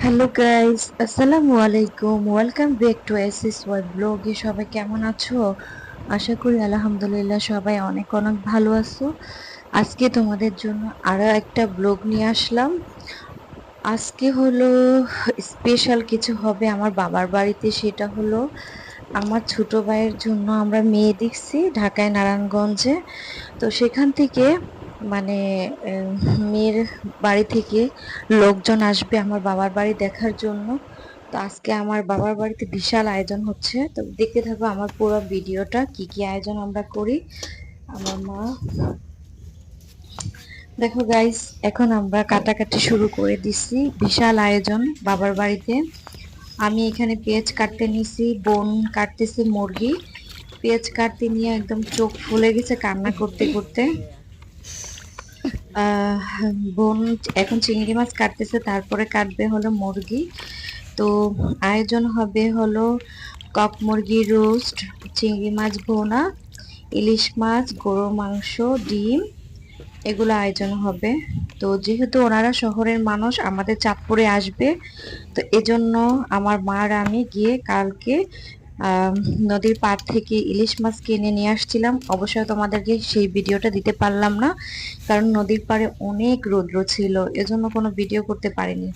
Hello guys, আসসালামু আলাইকুম। Welcome back to SS Y ব্লগে। সবাই কেমন আছো? আশা করি আলহামদুলিল্লাহ সবাই অনেক অনেক ভালো আছো। আজকে তোমাদের জন্য আরো একটা ব্লগ নিয়ে আসলাম। আজকে হলো স্পেশাল কিছু হবে আমার বাবার বাড়িতে। সেটা হলো আমার ছোট ভাইয়ের জন্য আমরা মেয়ে দেখছি ঢাকায় নারায়ণগঞ্জে। তো সেখান থেকে মানে আহ, মেয়ের বাড়ি থেকে লোকজন আসবে আমার বাবার বাড়ি দেখার জন্য। তো আজকে আমার বাবার বাড়িতে বিশাল আয়োজন হচ্ছে, তো দেখতে থাকো আমার পুরো ভিডিওটা কি কি আয়োজন আমরা করি। আমার মা, দেখো গাইস, এখন আমরা কাটাকাটি শুরু করে দিছি। বিশাল আয়োজন বাবার বাড়িতে। আমি এখানে পেঁয়াজ কাটতে নিছি, বোন কাটতেছে মুরগি। পেঁয়াজ কাটতে নিয়ে একদম চোখ ফুলে গেছে কান্না করতে করতে। আহ বোন এখন চিংড়ি মাছ কাটতেছে, তারপরে কাটবে হলো মুরগি। তো আয়োজন হবে হলো কক মুরগি রোস্ট, চিংড়ি মাছ ভুনা, ইলিশ মাছ, গরুর মাংস, ডিম, এগুলো আয়োজন হবে। তো যেহেতু ওনারা শহরের মানুষ আমাদের চাঁদপুরে আসবে, তো এজন্য আমার মা আর আমি গিয়ে কালকে আহ নদীর পাড় থেকে ইলিশ মাছ কিনে নিয়ে আসছিলাম। অবশ্যই তোমাদেরকে সেই ভিডিওটা দিতে পারলাম না, কারণ নদীর পাড়ে অনেক রৌদ্র ছিল, এজন্য কোনো ভিডিও করতে পারিনি।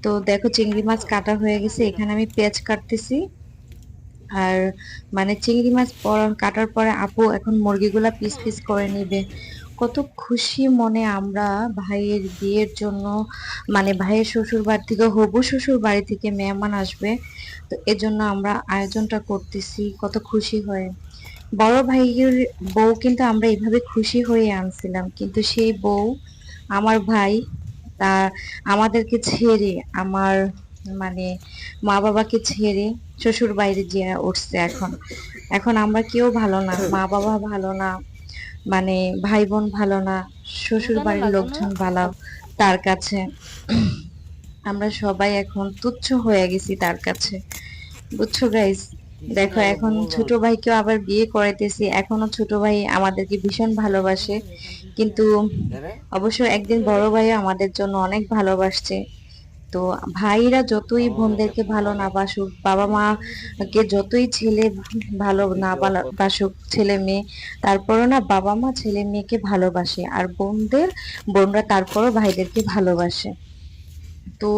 তো দেখো চিংড়ি মাছ কাটা হয়ে গেছে, এখানে আমি পেঁয়াজ কাটতেছি। আর চিংড়ি মাছ কাটার পরে আপু এখন মুরগিগুলা পিস পিস করে নিবে। কত খুশি মনে আমরা ভাইয়ের বিয়ের জন্য, ভাইয়ের শ্বশুর বাড়ি থেকে, হবু শ্বশুর বাড়ি থেকে মেহমান আসবে। তো এজন্য আমরা আয়োজনটা করতেছি কত খুশি হয়ে। বড় ভাইয়ের বউ কিন্তু আমরা এইভাবে খুশি হয়ে আনছিলাম, কিন্তু সেই বউ আমার ভাই তা আমাদেরকে ছেড়ে, আমার মানে মা বাবাকে ছেড়ে শ্বশুর বাইরে যেয়ে উঠছে। এখন এখন আমরা কেউ ভালো না, মা বাবা ভালো না, ভাই বোন ভালো না, শ্বশুর বাড়ির লোকজন ভালো তার কাছে। আমরা সবাই এখন তুচ্ছ হয়ে গেছি তার কাছে, বুঝছো গাইস? দেখো এখন ছোট ভাইকেও আবার বিয়ে করাইতেছি, এখনো ছোট ভাই আমাদেরকে ভীষণ ভালোবাসে। কিন্তু অবশ্য একদিন বড় ভাইও আমাদের জন্য অনেক ভালোবাসছে। তো ভাইরা যতই বোনদেরকে ভালো না বাসুক, বাবা মা কে যতই ছেলে ভালো না বাসুক, ছেলে মেয়ে, তারপরও না বাবা মা ছেলে মেয়েকে ভালোবাসে, আর বোনরা তারপরও ভাইদেরকে ভালোবাসে। তো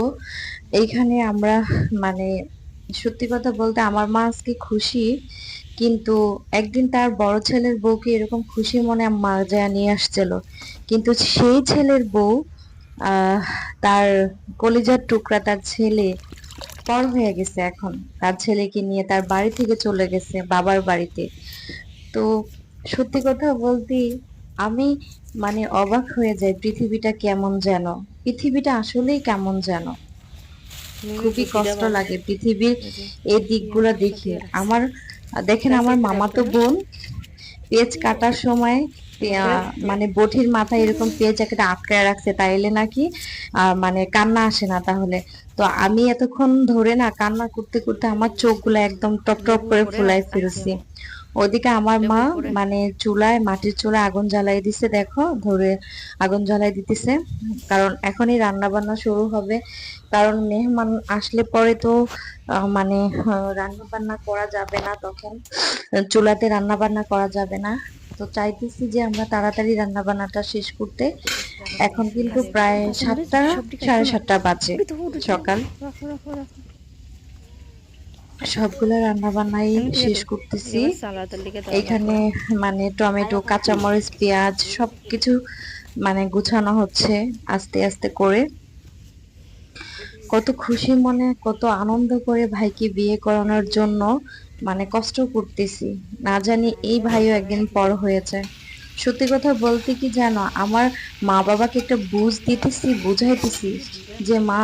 এইখানে আমরা মানে সত্যি কথা বলতে আমার মা আজকে খুশি, কিন্তু একদিন তার বড় ছেলের বউকে এরকম খুশি মনে মা যায় নিয়ে আসছিল, কিন্তু সেই ছেলের বউ আহ তার কলিজার টুকরা, তার ছেলে পর হয়ে গেছে। এখন তার ছেলেকে নিয়ে তার বাড়ি থেকে চলে গেছে বাবার বাড়িতে। তো সত্যি কথা বলতে আমি অবাক হয়ে যাই, পৃথিবীটা কেমন যেন, পৃথিবীটা আসলেই কেমন যেন। খুবই কষ্ট লাগে পৃথিবীর এই দিকগুলো দেখে আমার। দেখেন আমার মামাতো বোন পেঁয়াজ কাটার সময় বটির মাথায় এরকম পেঁয়াজ একটা আটকায় রাখছে, তাইলে নাকি কান্না আসে না। তাহলে তো আমি এতক্ষণ ধরে না কান্না করতে করতে আমার চোখগুলো একদম টপ টপ করে ফুলাই ফেলছি। ওদিকে আমার মা মাটির চুলায় আগুন জ্বালাই দিছে, দেখো ধরে আগুন জ্বালাই দিতেছে। কারণ এখনই রান্না বান্না শুরু হবে, কারণ মেহমান আসলে পরে তো রান্না বান্না করা যাবে না, তখন চুলাতে রান্না বান্না করা যাবে না। তো চাইতেছি যে আমরা তাড়াতাড়ি রান্না বান্নাটা শেষ করতে। এখন কিন্তু প্রায় 7টা, 7:30 বাজে সকাল। সবগুলা রান্না বান্নাই শেষ করতেছি। এখানে টমেটো, কাঁচামরিচ, পেঁয়াজ সবকিছু গুছানো হচ্ছে আস্তে আস্তে করে। কত খুশি মনে, কত আনন্দ করে ভাইকে বিয়ে করানোর জন্য কষ্ট করতেছি, না জানি এই ভাইও একদিন পর হয়ে যায়। সত্যি কথা বলতে কি জানো, আমার মা বাবাকে একটা বুঝ দিতেছি, বুঝাইতেছি যে মা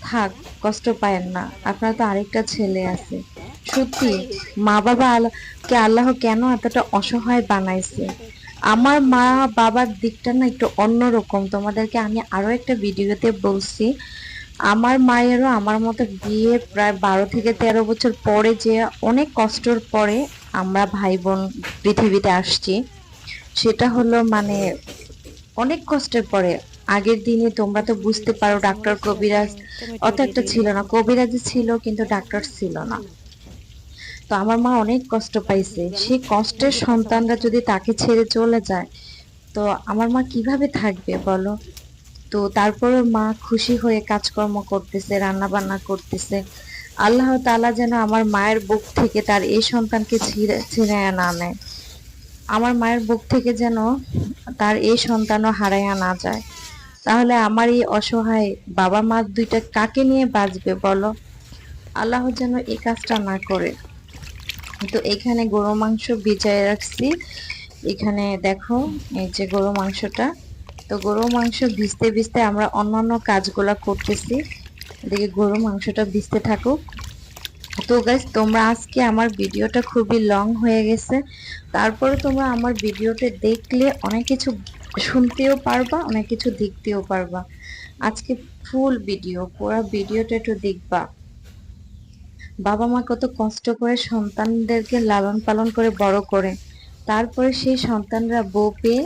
থাক, কষ্ট পায়েন না, আপনার তো আরেকটা ছেলে আছে। সত্যি মা বাবা কে আল্লাহ কেন এতটা অসহায় বানাইছে। আমার মা বাবার দিকটা না একটু অন্যরকম, তোমাদেরকে আমি আরো একটা ভিডিওতে বলছি। আমার মায়েরও আমার মতো বিয়ে প্রায় 12 থেকে 13 বছর পরে, যে অনেক কষ্টের পরে আমরা ভাই বোন পৃথিবীতে আসছি। সেটা হলো অনেক কষ্টের পরে। আগের দিনে তোমরা তো বুঝতে পারো ডাক্তার কবিরাজ অত একটা ছিল না, কবিরাজ ছিল কিন্তু ডাক্তার ছিল না। তো আমার মা অনেক কষ্ট পাইছে, সেই কষ্টের সন্তানরা যদি তাকে ছেড়ে চলে যায় তো আমার মা কিভাবে থাকবে বলো। তো তারপরে মা খুশি হয়ে কাজকর্ম করতেছে, রান্না বান্না করতেছে। আল্লাহ তাআলা যেন আমার মায়ের বুক থেকে তার এই সন্তানকে ছিঁড়ে না নেয়, আমার মায়ের বুক থেকে যেন তার এই সন্তানও হারাইয়া না যায়। তাহলে আমার এই অসহায় বাবা মা দুইটা কাকে নিয়ে বাঁচবে বলো। আল্লাহ যেন এই কাজটা না করে। তো এখানে গরু মাংস ভিজায় রাখছি, এখানে দেখো এই যে গরু মাংসটা। তো গরু মাংস ভিজতে ভিজতে আমরা অন্যান্য কাজগুলা করতেছি, এদিকে গরু মাংসটা ভিজতে থাকুক। তো গাইস তোমরা আজকে আমার ভিডিওটা খুবই লং হয়ে গেছে, তারপরে তোমরা আমার ভিডিওটা দেখলে অনেক কিছু শুনতেও পারবা, অনেক কিছু দেখতেও পারবা। আজকে ফুল ভিডিও, পুরো ভিডিওটা একটু দেখবা। বাবা মা কত কষ্ট করে সন্তানদেরকে লালন পালন করে বড় করে, তারপরে সেই সন্তানরা বউ পেয়ে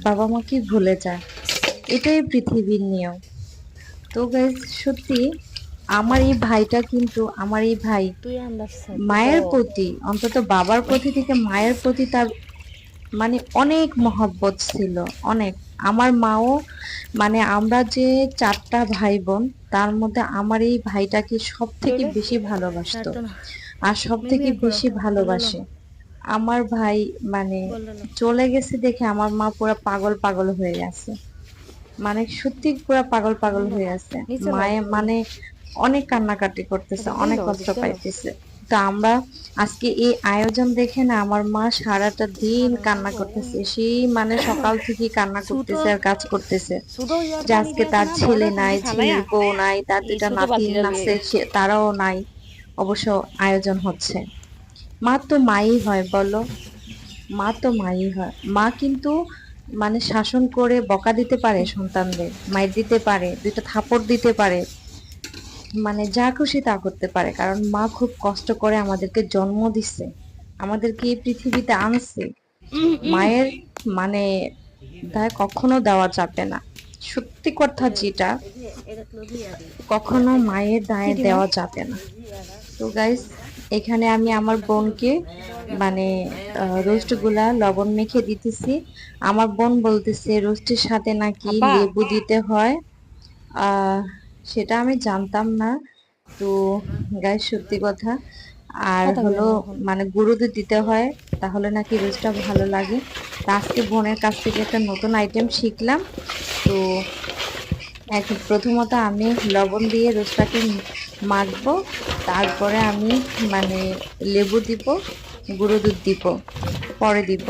বাবা মাকে ভুলে যায়। এটাই পৃথিবীর নিয়ম। তো গাইস সত্যি আমার এই ভাইটা কিন্তু, আমার এই ভাই মায়ের প্রতি, অন্তত বাবার প্রতি থেকে মায়ের প্রতি তার মানে অনেক মহব্বত ছিল, অনেক। আমার মাও মানে আমরা যে 4টা ভাই বোন, তার মধ্যে আমার এই ভাইটাকে সব থেকে বেশি ভালোবাসতো আর সব থেকে বেশি ভালোবাসে। আমার ভাই মানে চলে গেছে দেখে আমার মা পুরো পাগল পাগল হয়ে গেছে, মানে সত্যি পুরো পাগল পাগল হয়ে আছে। মায়ে মানে অনেক কান্নাকাটি করতেছে, অনেক কষ্ট পাইতেছে। তো আমরা আজকে এই আয়োজন দেখে না আমার মা সারাটা দিন কান্না করতেছে, সেই মানে সকাল থেকে কান্না করতেছে আর কাজ করতেছে যে আজকে তার ছেলে নাই, ছেলের বউ নাই, তার দুটা নাতিন আছে তারাও নাই। অবশ্য আয়োজন হচ্ছে। মা তো মাই হয় বলো, মা তো মাই হয়। মা কিন্তু মানে শাসন করে বকা দিতে পারে সন্তানদের, মাইর দিতে পারে, দুইটা থাপড় দিতে পারে, মানে যা খুশি তা করতে পারে, কারণ মা খুব কষ্ট করে আমাদেরকে জন্ম দিচ্ছে, আমাদেরকে এই পৃথিবীতে আনছে। মায়ের মানে দায় কখনো দেওয়া যাবে না, সত্যি কথা যেটা, কখনো মায়ের দায় দেওয়া যাবে না। তো গাইস এখানে আমি আমার বোনকে মানে রোস্ট গুলা লবণ মেখে দিতেছি। আমার বোন বলতেছে রোস্টের সাথে নাকি লেবু দিতে হয়, আহ সেটা আমি জানতাম না। তো গাইস সত্যি কথা। আর হলো মানে গুঁড়ো দুধ দিতে হয়, তাহলে নাকি রোস্টটা ভালো লাগে। তা আজকে বোনের কাছ থেকে একটা নতুন আইটেম শিখলাম। তো এখন প্রথমত আমি লবণ দিয়ে রোস্টটাকে মাখবো, তারপরে আমি মানে লেবু দিব, গুঁড়ো দুধ দিব, পরে দিব।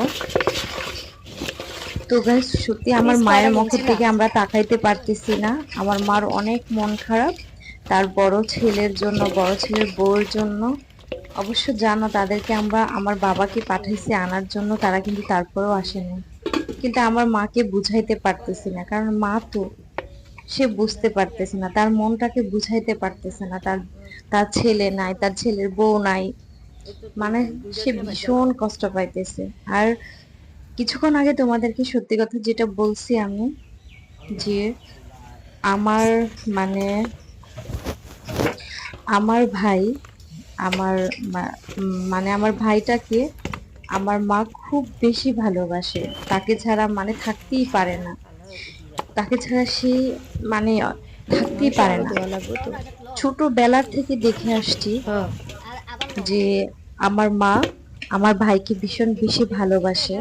তো গাইস সত্যি আমার মায়ের মুখের দিকে আমরা তাকাইতে পারতেছি না, আমার মার অনেক মন খারাপ তার বড় ছেলের জন্য, বড় ছেলের বউর জন্য। অবশ্য জানো তাদেরকে আমরা আমার বাবাকে পাঠাইছি আনার জন্য, তারা কিন্তু তারপরেও আসেনি। কিন্তু আমার মাকে বুঝাইতে পারতেছি না, কারণ মা তো সে বুঝতে পারতেছে না, তার মনটাকে বুঝাইতে পারতেছে না, তার তার ছেলে নাই, তার ছেলের বউ নাই, মানে সে ভীষণ কষ্ট পাইতেছে। আর কিছুক্ষণ আগে তোমাদেরকে সত্যি কথা যেটা বলছি আমি, যে আমার মানে আমার ভাই, আমার মানে আমার ভাইটাকে আমার মা খুব বেশি ভালোবাসে, তাকে ছাড়া মানে থাকতেই পারে না, তাকে ছাড়া সে মানে থাকতেই পারে না। ছোটবেলার থেকে দেখে আসছি যে আমার মা আমার ভাইকে ভীষণ বেশি ভালোবাসে।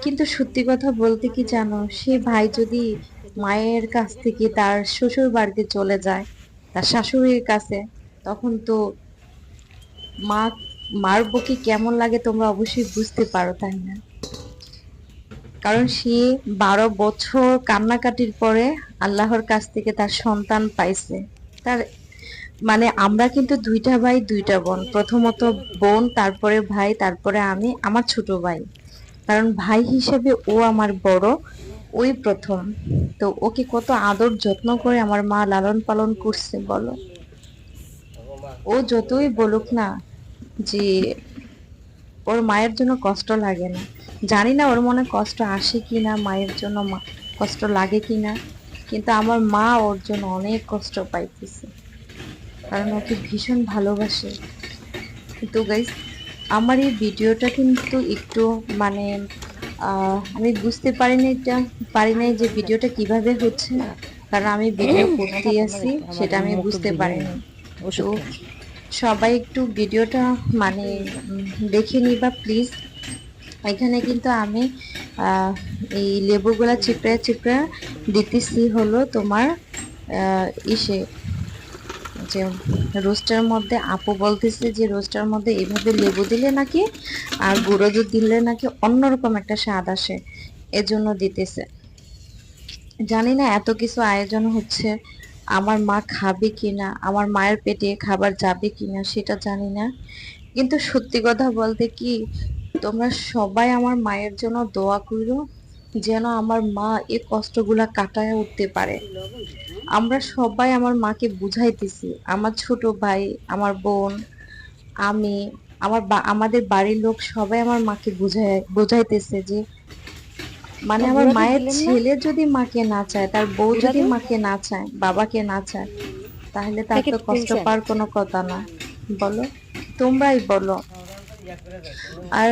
কিন্তু সত্যি কথা বলতে কি জানো, সে ভাই যদি মায়ের কাছ থেকে তার শ্বশুর বাড়িতে চলে যায়, তার শাশুড়ির কাছে, তখন তো মা মার বুকে কেমন লাগে তোমরা অবশ্যই বুঝতে পারো, তাই না? কারণ সে 12 বছর কান্নাকাটির পরে আল্লাহর কাছ থেকে তার সন্তান পাইছে। তার মানে আমরা কিন্তু 2টা ভাই 2টা বোন, প্রথমত বোন, তারপরে ভাই, তারপরে আমি, আমার ছোট ভাই। কারণ ভাই হিসেবে ও আমার বড়, ওই প্রথম। তো ওকে কত আদর যত্ন করে আমার মা লালন পালন করছে বলো। ও যতই বলুক না যে ওর মায়ের জন্য কষ্ট লাগে না, জানি না ওর মনে কষ্ট আসে কি না মায়ের জন্য, কষ্ট লাগে কিনা, কিন্তু আমার মা ওর জন্য অনেক কষ্ট পাইতেছে, কারণ ওকে ভীষণ ভালোবাসে। তো গাইস, আমার এই ভিডিওটা কিন্তু একটু মানে আমি বুঝতে পারি নাই যে ভিডিওটা কিভাবে হচ্ছে, কারণ আমি ভিডিও করতে আসি সেটা আমি বুঝতে পারিনি। তো সবাই একটু ভিডিওটা মানে দেখে নিবা প্লিজ। এখানে কিন্তু আমি আহ এই লেবুগুলা চিপড়ে চিপড়ে দিতেছি হলো তোমার ইসে, যে রোস্টার মধ্যে। আপু বলতেছে যে রোস্টার মধ্যে এভাবে লেবু দিলে নাকি আর গুঁড়ো দুধ দিলে নাকি অন্যরকম একটা স্বাদ আসে, এজন্য দিতেছে। জানি না এত কিছু আয়োজন হচ্ছে, আমার মা খাবে কিনা, আমার মায়ের পেটে খাবার যাবে কিনা সেটা জানি না। কিন্তু সত্যি কথা বলতে কি, তোমরা সবাই আমার মায়ের জন্য দোয়া করো, যেন আমার মা এই কষ্টগুলা কাটায় উঠতে পারে। আমরা সবাই আমার মাকে বুঝাইতেছি, আমার ছোট ভাই, আমার বোন, আমি, আমাদের বাড়ির লোক সবাই আমার মাকে বুঝাইতেছে যে মানে আমার মায়ের ছেলে যদি মাকে না চায়, তার বউ যদি মাকে না চায়, বাবাকে না চায়, তাহলে তার তো কষ্ট পাওয়ার কোনো কথা না। বলো, তোমরাই বলো। আর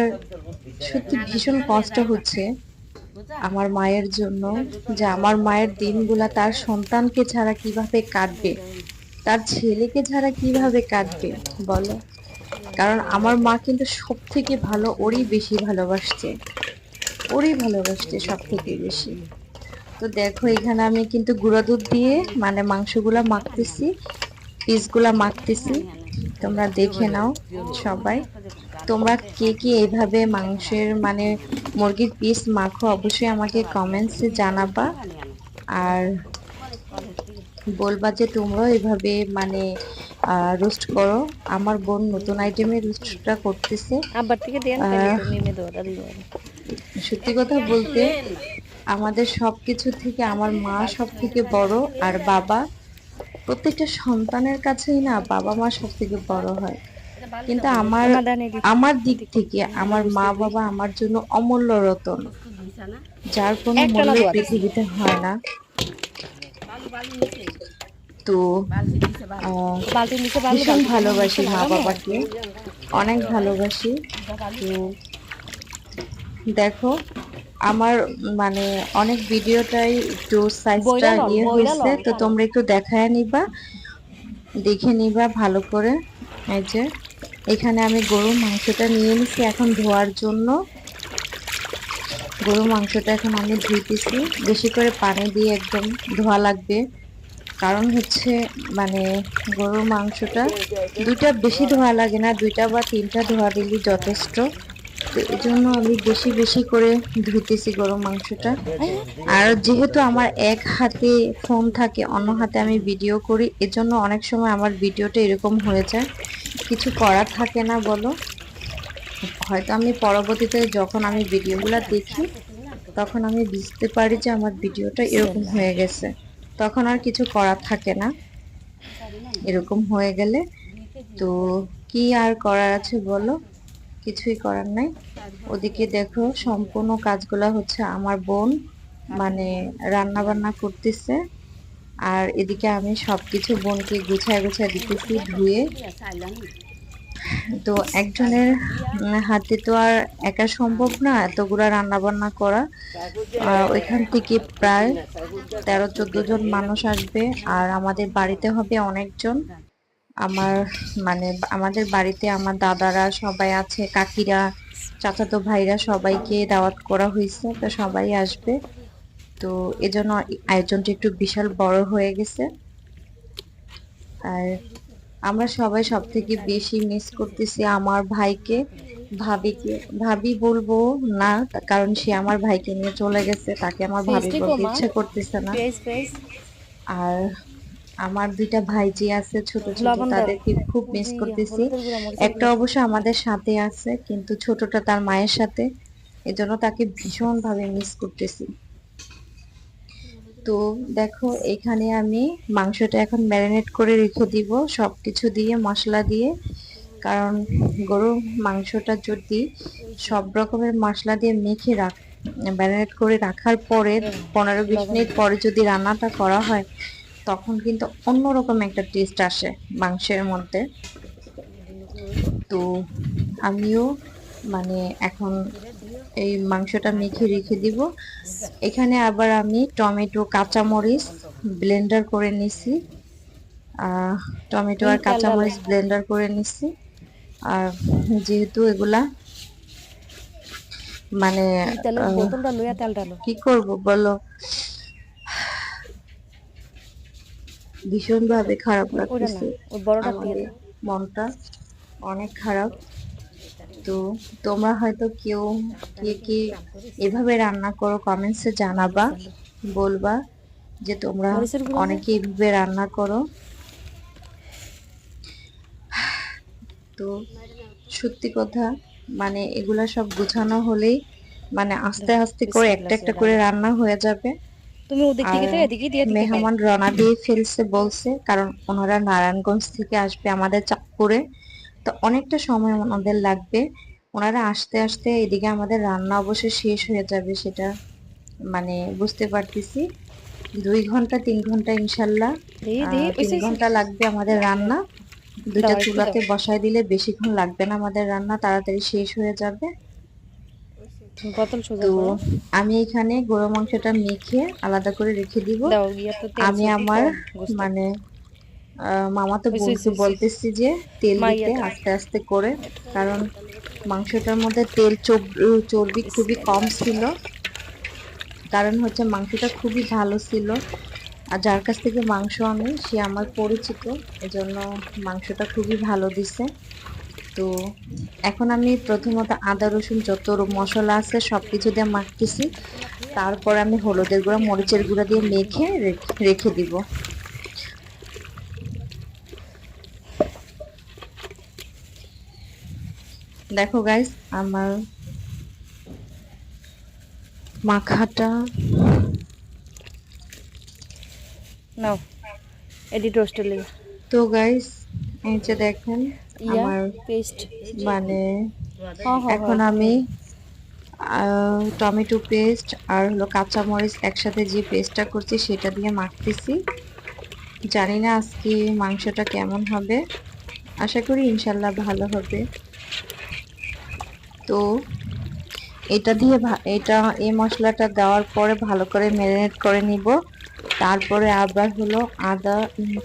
সত্যি ভীষণ কষ্ট হচ্ছে আমার মায়ের জন্য, যে আমার মায়ের দিনগুলা তার সন্তানকে ছাড়া কিভাবে কাটবে, তার ছেলেকে ছাড়া কিভাবে কাটবে বলো। কারণ আমার মা কিন্তু সব থেকে ভালো ওরই বেশি ভালোবাসছে, ওরই ভালোবাসছে সব থেকে বেশি। তো দেখো এখানে আমি কিন্তু গুঁড়া দুধ দিয়ে মানে মাংসগুলা মাখতেছি, পিসগুলা মাখতেছি। তোমরা দেখে নাও সবাই, তোমরা কে কে এইভাবে মাংসের মানে মুরগির পিস মাখো অবশ্যই আমাকে কমেন্টসে জানাবা। আর বলবা যে তোমরাও এভাবে মানে রোস্ট করো। আমার বোন নতুন আইটেমের রোস্টটা করতেছে। সত্যি কথা বলতে আমাদের সবকিছু থেকে আমার মা সব থেকে বড়, আর বাবা। প্রত্যেকটা সন্তানের কাছেই না বাবা মা সব থেকে বড় হয়, কিন্তু আমার আমার দিক থেকে আমার মা বাবা আমার জন্য অমূল্য রতন, যার কোনো মূল্য পৃথিবীতে হয় না। তো ভীষণ ভালোবাসি মা বাবাকে, অনেক ভালোবাসি। তো দেখো আমার মানে অনেক ভিডিওটাই একটু সাইজটা হয়েছে, তো তোমরা একটু দেখায় নিবা, দেখে নিবা ভালো করে। এই যে এখানে আমি গরুর মাংসটা নিয়ে নিছি এখন ধোয়ার জন্য। গরুর মাংসটা এখন আমি ধুইতেছি, বেশি করে পানি দিয়ে একদম ধোয়া লাগবে। কারণ হচ্ছে মানে গরুর মাংসটা দুইটা বেশি ধোয়া লাগে না, 2টা বা 3টা ধোয়া দিলে যথেষ্ট। তো এই জন্য আমি বেশি বেশি করে ধুইতেছি গরুর মাংসটা। আর যেহেতু আমার এক হাতে ফোন থাকে, অন্য হাতে আমি ভিডিও করি, এজন্য অনেক সময় আমার ভিডিওটা এরকম হয়ে যায়, কিছু করার থাকে না বলো। হয়তো আমি পরবর্তীতে যখন আমি ভিডিওগুলো দেখি তখন আমি বুঝতে পারি যে আমার ভিডিওটা এরকম হয়ে গেছে, তখন আর কিছু করার থাকে না এরকম হয়ে গেলে। তো কি আর করার আছে বলো, কিছুই করার নাই। ওদিকে দেখো সম্পূর্ণ কাজগুলা হচ্ছে আমার বোন মানে রান্না বান্না করতেছে, আর এদিকে আমি সবকিছু বোনকে গুছায় গুছায় দিতেছি ধুয়ে। তো একজনের হাতে তো আর একা সম্ভব না এতগুলা রান্না বান্না করা। ওইখান থেকে প্রায় 13-14 জন মানুষ আসবে, আর আমাদের বাড়িতে হবে অনেকজন। আমার মানে আমাদের বাড়িতে আমার দাদারা সবাই আছে, কাকিরা, চাচাতো ভাইরা, সবাইকে দাওয়াত করা হয়েছে, তো সবাই আসবে। তো এজন্য আয়োজনটা একটু বিশাল বড় হয়ে গেছে। আর আমরা সবাই সব থেকে বেশি মিস করতেছি আমার ভাইকে, ভাবিকে। ভাবি বলবো না, কারণ সে আমার ভাইকে নিয়ে চলে গেছে, তাকে আমার ভাবি বলতে ইচ্ছে করতেছে না। আর আমার 2টা ভাইজি আছে ছোট ছোট, তাদেরকে খুব মিস করতেছি। একটা অবশ্য আমাদের সাথে আছে, কিন্তু ছোটটা তার মায়ের সাথে, এজন্য তাকে ভীষণ ভাবে মিস করতেছি। তো দেখো এখানে আমি মাংসটা এখন ম্যারিনেট করে রেখে দিব সবকিছু দিয়ে, মশলা দিয়ে। কারণ গরুর মাংসটা যদি সব রকমের মশলা দিয়ে মেখে ম্যারিনেট করে রাখার পরে 15-20 মিনিট পরে যদি রান্নাটা করা হয় তখন কিন্তু অন্যরকম একটা টেস্ট আসে মাংসের মধ্যে। তো আমিও মানে এখন এই মাংসটা মেখে রেখে দিব। এখানে আবার আমি টমেটো কাঁচামরিচ ব্লেন্ডার করে নিছি, টমেটো আর কাঁচামরিচ ব্লেন্ডার করে নিছি। আর যেহেতু এগুলা মানে কি করব বলো, ভীষণ ভাবে খারাপ লাগতেছে, আমাদের মনটা অনেক খারাপ। তো তোমরা হয়তো কেউ কে কে এভাবে রান্না করো কমেন্টসে জানাবা, বলবা যে তোমরা অনেকে এভাবে রান্না করো। তো সত্যি কথা মানে এগুলা সব গোছানো হলেই মানে আস্তে আস্তে করে একটা একটা করে রান্না হয়ে যাবে। মেহমান রওনা দিয়ে ফেলছে বলছে, কারণ ওনারা নারায়ণগঞ্জ থেকে আসবে আমাদের চাঁদপুরে, তো অনেকটা সময় ওনাদের লাগবে। ওনারা আসতে আসতে এদিকে আমাদের রান্না অবশ্যই শেষ হয়ে যাবে, সেটা মানে বুঝতে পারতেছি। 2 ঘন্টা 3 ঘন্টা ইনশাল্লাহ 3 ঘন্টা লাগবে আমাদের রান্না। দুইটা চুলাতে বসায় দিলে বেশিক্ষণ লাগবে না, আমাদের রান্না তাড়াতাড়ি শেষ হয়ে যাবে। তো আমি এখানে গরু মাংসটা মেখে আলাদা করে রেখে দিব। আমি আমার মানে মামাতো বোনকে বলতেছি যে তেল দিতে আস্তে আস্তে করে, কারণ মাংসটার মধ্যে তেল চর্বি খুবই কম ছিল। কারণ হচ্ছে মাংসটা খুবই ভালো ছিল, আর যার কাছ থেকে মাংস আনে সে আমার পরিচিত, এজন্য মাংসটা খুবই ভালো দিছে। তো এখন আমি প্রথমত আদা রসুন যত মশলা আছে সবকিছু দিয়ে মাখতেছি, তারপর আমি হলুদের গুঁড়া মরিচের গুঁড়া দিয়ে মেখে রেখে দিব। দেখো গাইস আমার মাখাটা নাও এডিট রোস্টের লাগে। তো গাইস এই যে দেখেন আমার পেস্ট মানে এখন আমি টমেটো পেস্ট আর হলো কাঁচামরিচ একসাথে যে পেস্টটা করছি সেটা দিয়ে মাখতেছি। জানি না আজকে মাংসটা কেমন হবে, আশা করি ইনশাল্লাহ ভালো হবে। তো এটা দিয়ে এই মশলাটা দেওয়ার পরে ভালো করে ম্যারিনেট করে নিব। তারপরে আবার হলো আদা,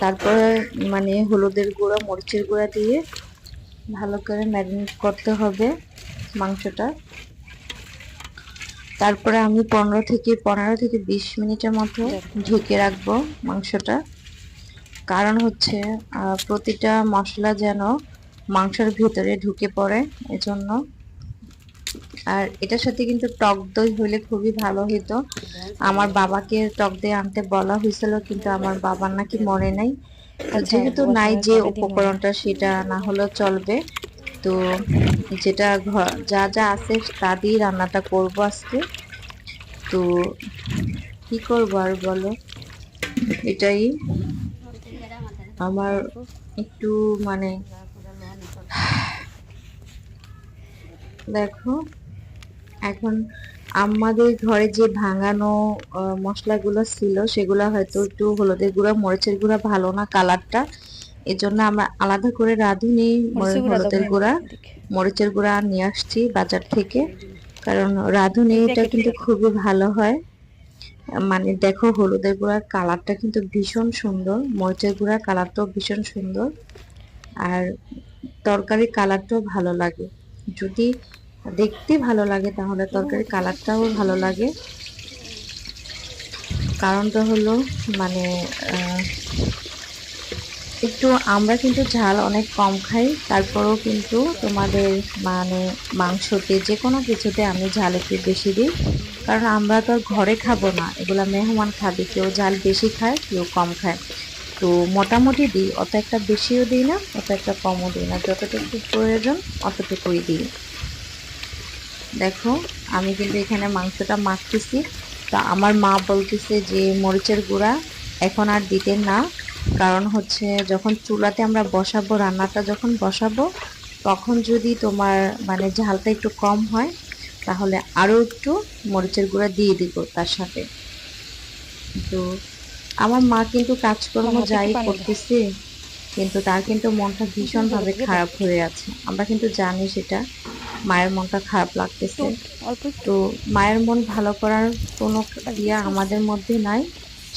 তারপরে মানে হলুদের গুঁড়া মরিচের গুঁড়া দিয়ে ভালো করে ম্যারিনেট করতে হবে মাংসটা। তারপরে আমি 15 থেকে 20 মিনিটের মতো ঢেকে রাখবো মাংসটা, কারণ হচ্ছে প্রতিটা মশলা যেন মাংসের ভিতরে ঢুকে পড়ে, এজন্য। আর এটার সাথে কিন্তু টক দই হলে খুবই ভালো হতো। আমার বাবাকে টক দই আনতে বলা হয়েছিল, কিন্তু আমার বাবার নাকি মনে নাই। তো যেহেতু নাই যে উপকরণটা, সেটা না হলেও চলবে। তো যেটা যা যা আছে তা দিয়ে রান্নাটা করবো আজকে। তো কি করবো আর বলো, এটাই আমার একটু মানে দেখো এখন আমাদের ঘরে যে ভাঙানো মশলাগুলো ছিল সেগুলো হয়তো একটু হলুদের গুঁড়া মরিচের গুঁড়া ভালো না কালারটা, এজন্য আমরা আলাদা করে রাঁধুনি হলুদের গুঁড়া মরিচের গুঁড়া নিয়ে আসছি বাজার থেকে, কারণ রাঁধুনিটা কিন্তু খুবই ভালো হয়। মানে দেখো হলুদের গুঁড়ার কালারটা কিন্তু ভীষণ সুন্দর, মরিচের গুঁড়ার কালারটাও ভীষণ সুন্দর, আর তরকারির কালারটাও ভালো লাগে। যদি দেখতে ভালো লাগে তাহলে তরকারির কালারটাও ভালো লাগে। কারণটা হলো মানে একটু আমরা কিন্তু ঝাল অনেক কম খাই, তারপরেও কিন্তু তোমাদের মানে মাংসতে যে কোনো কিছুতে আমি ঝাল একটু বেশি দিই, কারণ আমরা তো ঘরে খাবো না, এগুলা মেহমান খাবে, কেউ ঝাল বেশি খায় কেউ কম খায়। তো মোটামুটি দিই, অত একটা বেশিও দিই না অত একটা কমও দিই না, যতটুকু প্রয়োজন অতটুকুই দিই। দেখো আমি কিন্তু এখানে মাংসটা মাখতেছি। তা আমার মা বলতেছে যে মরিচের গুঁড়া এখন আর দিতে না, কারণ হচ্ছে যখন চুলাতে আমরা বসাবো, রান্নাটা যখন বসাবো তখন যদি তোমার মানে ঝালটা একটু কম হয় তাহলে আরো একটু মরিচের গুঁড়া দিয়ে দিব তার সাথে। তো আমার মা কিন্তু কাজকর্ম যাই করতেছে, কিন্তু তার কিন্তু মনটা ভীষণ ভাবে খারাপ হয়ে আছে। আমরা কিন্তু জানি সেটা, মায়ের মনটা খারাপ লাগতেছে। তো মায়ের মন ভালো করার কোনো ইয়া আমাদের মধ্যে নাই,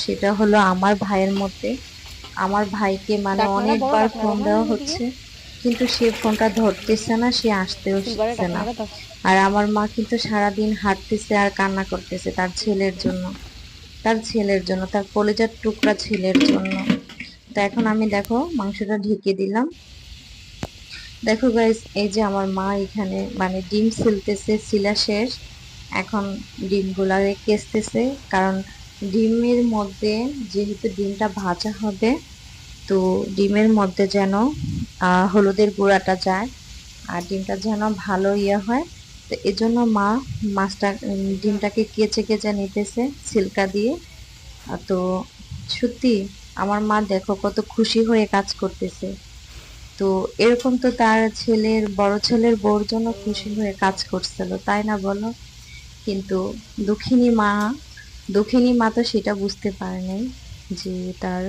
সেটা হলো আমার ভাইয়ের মধ্যে। আমার ভাইকে মানে অনেকবার ফোন দেওয়া হচ্ছে, কিন্তু সে ফোনটা ধরতেছে না, সে আসতেও শিখছে না। আর আমার মা কিন্তু সারাদিন হাঁটতেছে আর কান্না করতেছে তার ছেলের জন্য, তার ছেলের জন্য, তার কলেজার টুকরা ছেলের জন্য। তো এখন আমি দেখো মাংসটা ঢেকে দিলাম। দেখো গাইস, এই যে আমার মা এখানে মানে ডিম ছিলতেছে, ছিলা শেষ। এখন ডিমগুলারে কেচতেছে, কারণ ডিমের মধ্যে যেহেতু ডিমটা ভাজা হবে, তো ডিমের মধ্যে যেন হলুদের গুঁড়াটা যায় আর ডিমটা যেন ভালো ইয়ে হয়। তো এজন্য মা ডিমটাকে কেচে কেচে নিতেছে ছিলকা দিয়ে। তো সত্যি আমার মা দেখো কত খুশি হয়ে কাজ করতেছে। তো এরকম তো তার ছেলের, বড় ছেলের বউর জন্য খুশি হয়ে কাজ করছিল, তাই না বলো? কিন্তু দুঃখিনী মা, দুঃখিনী মা তো সেটা বুঝতে পারে নাই যে তার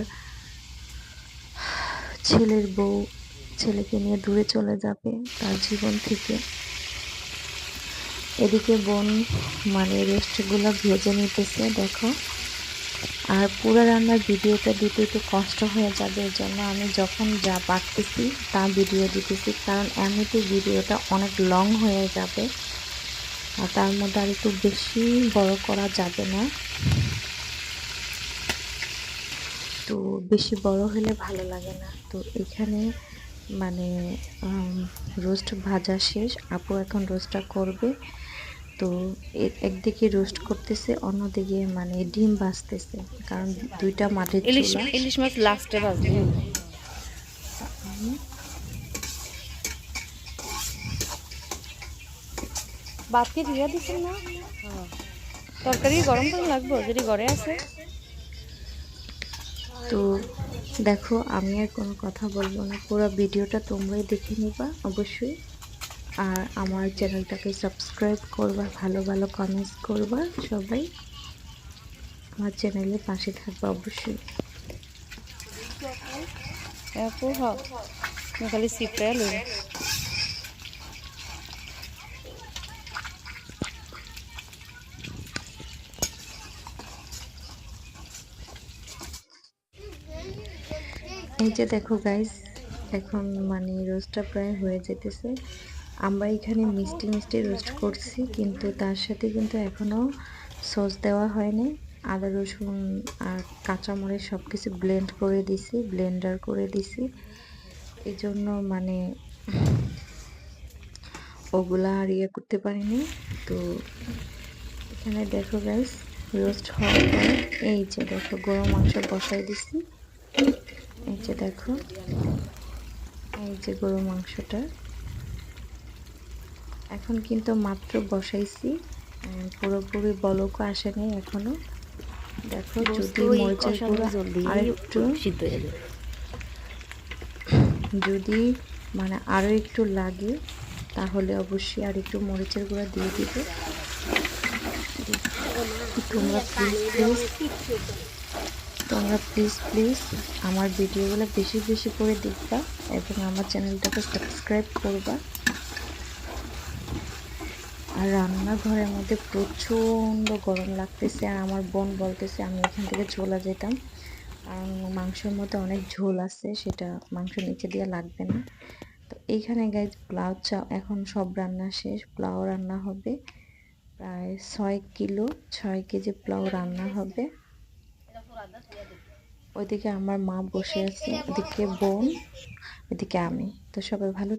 ছেলের বউ ছেলেকে নিয়ে দূরে চলে যাবে তার জীবন থেকে। এদিকে বোন মানে রোস্টগুলো ভেজে নিতেছে দেখো। আর পুরো রান্নার ভিডিওটা দিতে একটু কষ্ট হয়ে যাবে, এর জন্য আমি যখন যা পারতেছি তা ভিডিও দিতেছি, কারণ এমনিতে ভিডিওটা অনেক লং হয়ে যাবে আর তার মধ্যে আর একটু বেশি বড় করা যাবে না। তো বেশি বড় হলে ভালো লাগে না। তো এখানে মানে রোস্ট ভাজা শেষ, আপু এখন রোস্টটা করবে। তো একদিকে রোস্ট করতেছে, অন্যদিকে মানে ডিম ভাজতেছে, কারণ দুইটা মাটির চুলা। ইলিশ মাছ লাস্টে ভাজলি ভাত কি দিয়া দিছেন না? তরকারি গরম করে লাগবো যদি ঘরে আছে। তো দেখো আমি আর কোনো কথা বলবো না, পুরো ভিডিওটা তোমরাই দেখে নিবা অবশ্যই। আর আমার চ্যানেলটাকে সাবস্ক্রাইব করবা, ভালো ভালো কমেন্টস করবা, সবাই আমার চ্যানেলের পাশে থাকবা অবশ্যই। আপু হ খালি সিপ্রায় লই। এই যে দেখো গাইস, এখন মানে রোস্টটা প্রায় হয়ে যেতেছে। আমরা এখানে মিষ্টি মিষ্টি রোস্ট করছি, কিন্তু তার সাথে কিন্তু এখনো সস দেওয়া হয়নি। আদা রসুন আর কাঁচামরিচ সব কিছু ব্লেন্ড করে দিছি, ব্লেন্ডার করে দিছি। এই জন্য মানে ওগুলা আর ইয়ে করতে পারিনি। তো এখানে দেখো গাইস, রোস্ট হওয়ার পর এই যে দেখো গরু মাংস বসাই দিছি। এই যে দেখো, এই যে গরু মাংসটা এখন কিন্তু মাত্র বসাইছি, পুরোপুরি বলকও আসেনি এখনো। দেখো যদি মরিচের গুঁড়া আর একটু সিদ্ধ হয়ে যাবে, যদি মানে আরো একটু লাগে তাহলে অবশ্যই আর একটু মরিচের গুঁড়া দিয়ে দিব। তোমরা প্লিজ প্লিজ তোমরা প্লিজ প্লিজ আমার ভিডিওগুলো বেশি বেশি করে দেখবা এবং আমার চ্যানেলটাকে সাবস্ক্রাইব করবা। আর রান্নাঘরের মধ্যে প্রচণ্ড গরম লাগতেছে, আর আমার বোন বলতেছে আমি এখান থেকে চলে যেতাম, কারণ মাংসের মধ্যে অনেক ঝোল আছে, সেটা মাংস নিচে দিয়ে লাগবে না। তো এইখানে গাইজ পোলাও এখন সব রান্না শেষ, পোলাও রান্না হবে প্রায় 6 কেজি পোলাও রান্না হবে। ওইদিকে আমার মা বসে আছে, এদিকে বোন, এদিকে আমি। তো সবাই ভালো